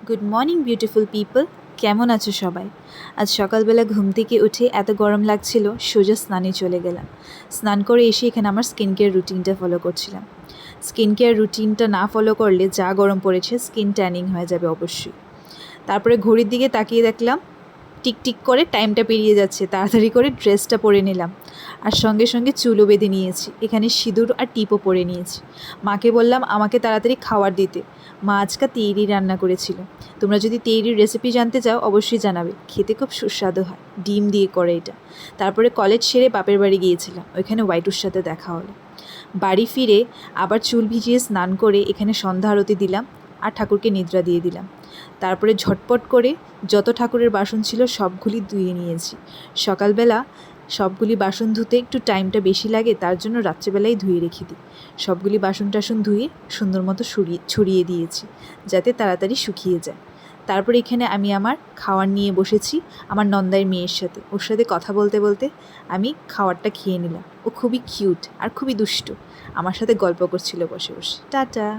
Good morning beautiful people, কেমন আছো সবাই? আজ সকালবেলা ঘুম থেকে উঠে এত গরম লাগছিল, সোজা স্নানে চলে গেলাম। স্নান করে এসে এখানে আমার স্কিন কেয়ার রুটিনটা ফলো করছিলাম। স্কিন কেয়ার রুটিনটা না ফলো করলে যা গরম পড়েছে স্কিন ট্যানিং হয়ে যাবে অবশ্যই। তারপরে ঘড়ির দিকে তাকিয়ে দেখলাম টিকটিক করে টাইমটা পেরিয়ে যাচ্ছে, তাড়াতাড়ি করে ড্রেসটা পরে নিলাম। আর সঙ্গে সঙ্গে চুলও বেঁধে নিয়েছি, এখানে সিঁদুর আর টিপও পরে নিয়েছি। মাকে বললাম আমাকে তাড়াতাড়ি খাবার দিতে। মা আজকে তেইরি রান্না করেছিল। তোমরা যদি তেইরির রেসিপি জানতে চাও অবশ্যই জানাবে, খেতে খুব সুস্বাদু হয়, ডিম দিয়ে করে এটা। তারপরে কলেজ সেরে বাপের বাড়ি গিয়েছিলাম, ওইখানে ওয়াইটুর সাথে দেখা হলো। বাড়ি ফিরে আবার চুল ভিজিয়ে স্নান করে এখানে সন্ধ্যা আরতি দিলাম আর ঠাকুরকে নিদ্রা দিয়ে দিলাম। তারপরে ঝটপট করে যত ঠাকুরের বাসন ছিল সবগুলি ধুয়ে নিয়েছি। সকালবেলা সবগুলি বাসন ধুতে একটু টাইমটা বেশি লাগে, তার জন্য রাত্রেবেলাই ধুয়ে রেখে দিই। সবগুলি বাসন টাসন ধুয়ে সুন্দর মতো ছড়িয়ে দিয়েছি, যাতে তাড়াতাড়ি শুকিয়ে যায়। তারপর এখানে আমি আমার খাওয়ার নিয়ে বসেছি আমার নন্দাইয়ের মেয়ের সাথে। ওর সাথে কথা বলতে বলতে আমি খাবারটা খেয়ে নিলাম। ও খুবই কিউট আর খুবই দুষ্টু, আমার সাথে গল্প করছিল বসে বসে। টাটা।